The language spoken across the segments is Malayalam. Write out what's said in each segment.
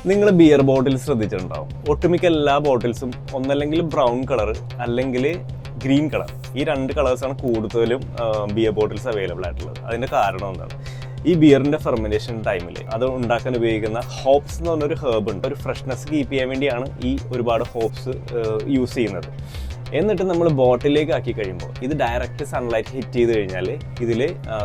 നിങ്ങൾ ബിയർ ബോട്ടിൽ ശ്രദ്ധിച്ചിട്ടുണ്ടാവും. ഒട്ടുമിക്ക എല്ലാ ബോട്ടിൽസും ഒന്നല്ലെങ്കിൽ ബ്രൗൺ കളർ അല്ലെങ്കിൽ ഗ്രീൻ കളർ. ഈ രണ്ട് കളേഴ്സാണ് കൂടുതലും ബിയർ ബോട്ടിൽസ് അവൈലബിൾ ആയിട്ടുള്ളത്. അതിൻ്റെ കാരണം എന്താണ്? ഈ ബിയറിൻ്റെ ഫെർമെൻറ്റേഷൻ ടൈമിൽ അത് ഉണ്ടാക്കാൻ ഉപയോഗിക്കുന്ന ഹോപ്സ് എന്ന് പറഞ്ഞൊരു ഹേർബ് ഉണ്ട്. ഒരു ഫ്രഷ്നെസ് കീപ്പ് ചെയ്യാൻ വേണ്ടിയാണ് ഈ ഒരുപാട് ഹോപ്സ് യൂസ് ചെയ്യുന്നത്. എന്നിട്ട് നമ്മൾ ബോട്ടിലേക്ക് ആക്കി കഴിയുമ്പോൾ ഇത് ഡയറക്റ്റ് സൺലൈറ്റ് ഹിറ്റ് ചെയ്ത് കഴിഞ്ഞാൽ ഇതിൽ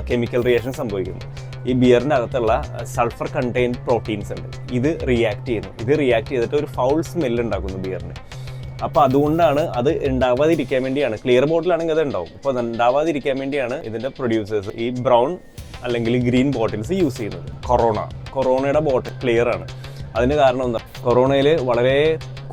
കെമിക്കൽ റിയാക്ഷൻ സംഭവിക്കുന്നു. ഈ ബിയറിൻ്റെ അകത്തുള്ള സൾഫർ കണ്ടെയ്ൻഡ് പ്രോട്ടീൻസ് ഉണ്ട്, ഇത് റിയാക്ട് ചെയ്യുന്നു. ഇത് റിയാക്ട് ചെയ്തിട്ട് ഒരു ഫൗൾ സ്മെല്ല് ഉണ്ടാക്കുന്നു ബിയറിന്. അപ്പോൾ അതുകൊണ്ടാണ് അത് ഉണ്ടാവാതിരിക്കാൻ വേണ്ടിയാണ്. ക്ലിയർ ബോട്ടിലാണെങ്കിൽ അത് ഉണ്ടാവും. അപ്പോൾ അത് ഉണ്ടാവാതിരിക്കാൻ വേണ്ടിയാണ് ഇതിൻ്റെ പ്രൊഡ്യൂസേഴ്സ് ഈ ബ്രൗൺ അല്ലെങ്കിൽ ഗ്രീൻ ബോട്ടിൽസ് യൂസ് ചെയ്യുന്നത്. കൊറോണയുടെ ബോട്ടിൽ ക്ലിയർ ആണ്. അതിന് കാരണം എന്താ? കൊറോണയിൽ വളരെ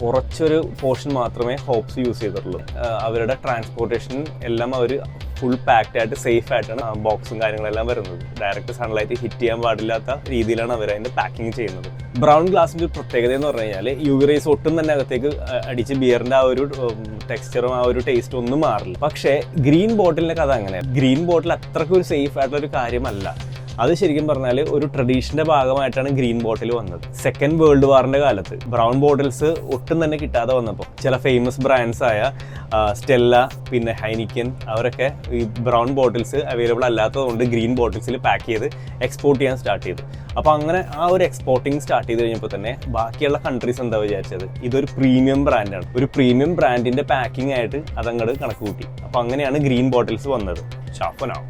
കുറച്ചൊരു പോർഷൻ മാത്രമേ ഹോപ്സ് യൂസ് ചെയ്തിട്ടുള്ളൂ. അവരുടെ ട്രാൻസ്പോർട്ടേഷൻ എല്ലാം അവർ ഫുൾ പാക്ഡ് ആയിട്ട് സേഫ് ആയിട്ടാണ് ബോക്സും കാര്യങ്ങളെല്ലാം വരുന്നത്. ഡയറക്റ്റ് സൺലൈറ്റ് ഹിറ്റ് ചെയ്യാൻ പാടില്ലാത്ത രീതിയിലാണ് അവർ അതിൻ്റെ പാക്കിങ് ചെയ്യുന്നത്. ബ്രൗൺ ഗ്ലാസിൻ്റെ ഒരു പ്രത്യേകത എന്ന് പറഞ്ഞു കഴിഞ്ഞാൽ യു വി റേസ് ഒട്ടും തന്നെ അകത്തേക്ക് അടിച്ച് ബിയറിൻ്റെ ആ ഒരു ടെക്സ്ചറും ആ ഒരു ടേസ്റ്റും ഒന്നും മാറില്ല. പക്ഷേ ഗ്രീൻ ബോട്ടിലിൻ്റെ കഥ അങ്ങനെയാണ്. ഗ്രീൻ ബോട്ടിൽ അത്രയ്ക്കൊരു സേഫ് ആയിട്ടുള്ള ഒരു കാര്യമല്ല. അത് ശരിക്കും പറഞ്ഞാൽ ഒരു ട്രഡീഷൻ്റെ ഭാഗമായിട്ടാണ് ഗ്രീൻ ബോട്ടിൽ വന്നത്. സെക്കൻഡ് വേൾഡ് വാറിൻ്റെ കാലത്ത് ബ്രൗൺ ബോട്ടിൽസ് ഒട്ടും തന്നെ കിട്ടാതെ വന്നപ്പോൾ ചില ഫേമസ് ബ്രാൻഡ്സ് ആയ സ്റ്റെല്ല, പിന്നെ ഹൈനിക്കൻ, അവരൊക്കെ ഈ ബ്രൗൺ ബോട്ടിൽസ് അവൈലബിൾ അല്ലാത്തതുകൊണ്ട് ഗ്രീൻ ബോട്ടിൽസിൽ പാക്ക് ചെയ്ത് എക്സ്പോർട്ട് ചെയ്യാൻ സ്റ്റാർട്ട് ചെയ്തു. അപ്പോൾ അങ്ങനെ ആ ഒരു എക്സ്പോർട്ടിങ് സ്റ്റാർട്ട് ചെയ്ത് കഴിഞ്ഞപ്പോൾ തന്നെ ബാക്കിയുള്ള കൺട്രീസ് എന്താ വിചാരിച്ചത്? ഇതൊരു പ്രീമിയം ബ്രാൻഡാണ്, ഒരു പ്രീമിയം ബ്രാൻഡിൻ്റെ പാക്കിംഗ് ആയിട്ട് അതങ്ങോട്ട് കണക്ക് കൂട്ടി. അപ്പോൾ അങ്ങനെയാണ് ഗ്രീൻ ബോട്ടിൽസ് വന്നത്. ഷാഫനാവും.